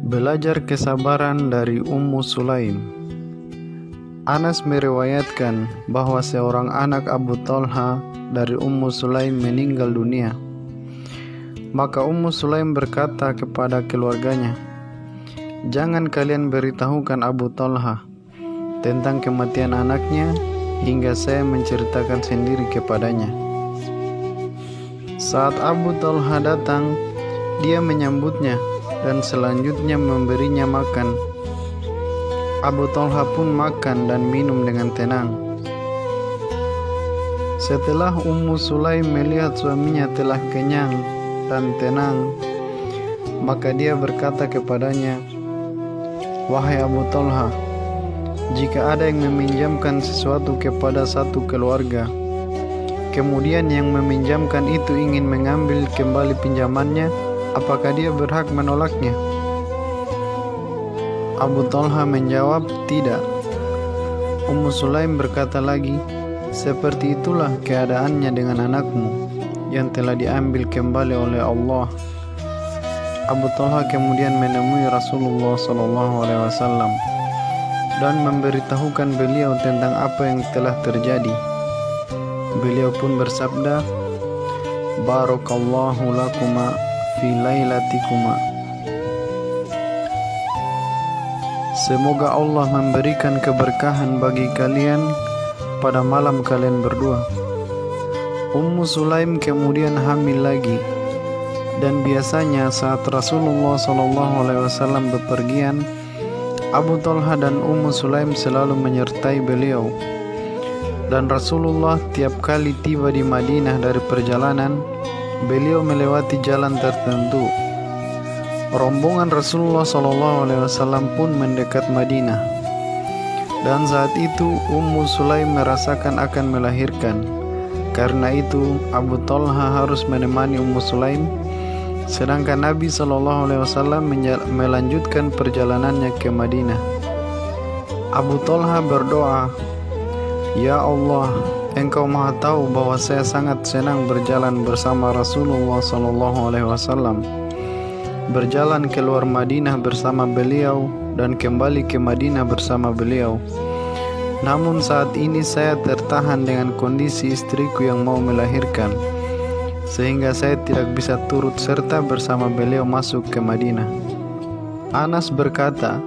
Belajar kesabaran dari Ummu Sulaim. Anas meriwayatkan bahwa seorang anak Abu Talha dari Ummu Sulaim meninggal dunia. Maka Ummu Sulaim berkata kepada keluarganya, "Jangan kalian beritahukan Abu Talha tentang kematian anaknya hingga saya menceritakan sendiri kepadanya." Saat Abu Talha datang, dia menyambutnya dan selanjutnya memberinya makan. Abu Talha pun makan dan minum dengan tenang. Setelah Ummu Sulaim melihat suaminya telah kenyang dan tenang, maka dia berkata kepadanya, "Wahai Abu Talha, jika ada yang meminjamkan sesuatu kepada satu keluarga, kemudian yang meminjamkan itu ingin mengambil kembali pinjamannya, apakah dia berhak menolaknya?" Abu Talha menjawab, "Tidak." Ummu Sulaim berkata lagi, "Seperti itulah keadaannya dengan anakmu yang telah diambil kembali oleh Allah." Abu Talha kemudian menemui Rasulullah SAW dan memberitahukan beliau tentang apa yang telah terjadi. Beliau pun bersabda, "Barakallahu lakuma fi lailatikuma." Semoga Allah memberikan keberkahan bagi kalian pada malam kalian berdua. Ummu Sulaim kemudian hamil lagi, dan biasanya saat Rasulullah SAW bepergian, Abu Talha dan Ummu Sulaim selalu menyertai beliau. Dan Rasulullah tiap kali tiba di Madinah dari perjalanan, beliau melewati jalan tertentu. Rombongan Rasulullah SAW pun mendekat Madinah. Dan saat itu Ummu Sulaim merasakan akan melahirkan. Karena itu Abu Talha harus menemani Ummu Sulaim, sedangkan Nabi SAW melanjutkan perjalanannya ke Madinah. Abu Talha berdoa, "Ya Allah, Engkau Maha tahu bahwa saya sangat senang berjalan bersama Rasulullah SAW, berjalan keluar Madinah bersama beliau dan kembali ke Madinah bersama beliau. Namun saat ini saya tertahan dengan kondisi istriku yang mau melahirkan, sehingga saya tidak bisa turut serta bersama beliau masuk ke Madinah." Anas berkata,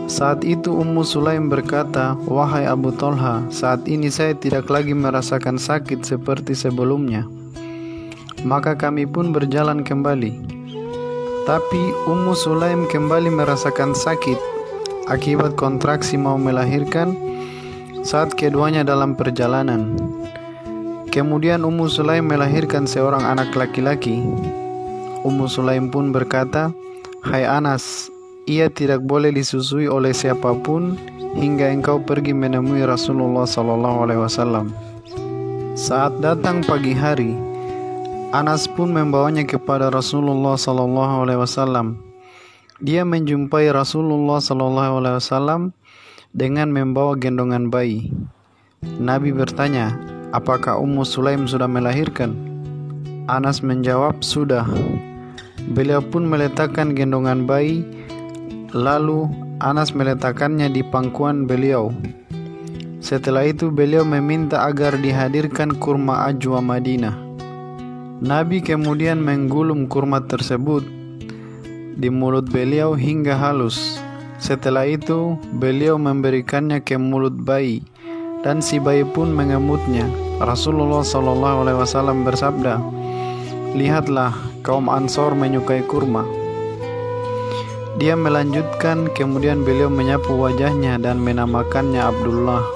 saat itu Ummu Sulaim berkata, "Wahai Abu Talha, saat ini saya tidak lagi merasakan sakit seperti sebelumnya." Maka kami pun berjalan kembali. Tapi Ummu Sulaim kembali merasakan sakit akibat kontraksi mau melahirkan saat keduanya dalam perjalanan. Kemudian Ummu Sulaim melahirkan seorang anak laki-laki. Ummu Sulaim pun berkata, "Hai Anas, ia tidak boleh disusui oleh siapapun hingga engkau pergi menemui Rasulullah SAW." Saat datang pagi hari, Anas pun membawanya kepada Rasulullah SAW. Dia menjumpai Rasulullah SAW dengan membawa gendongan bayi. Nabi bertanya, "Apakah Ummu Sulaim sudah melahirkan?" Anas menjawab, "Sudah." Beliau pun meletakkan gendongan bayi, lalu Anas meletakkannya di pangkuan beliau. Setelah itu beliau meminta agar dihadirkan kurma ajwa Madinah. Nabi kemudian menggulung kurma tersebut di mulut beliau hingga halus. Setelah itu beliau memberikannya ke mulut bayi, dan si bayi pun mengemutnya. Rasulullah SAW bersabda, "Lihatlah, kaum Ansor menyukai kurma." Dia melanjutkan, kemudian beliau menyapu wajahnya dan menamakannya Abdullah.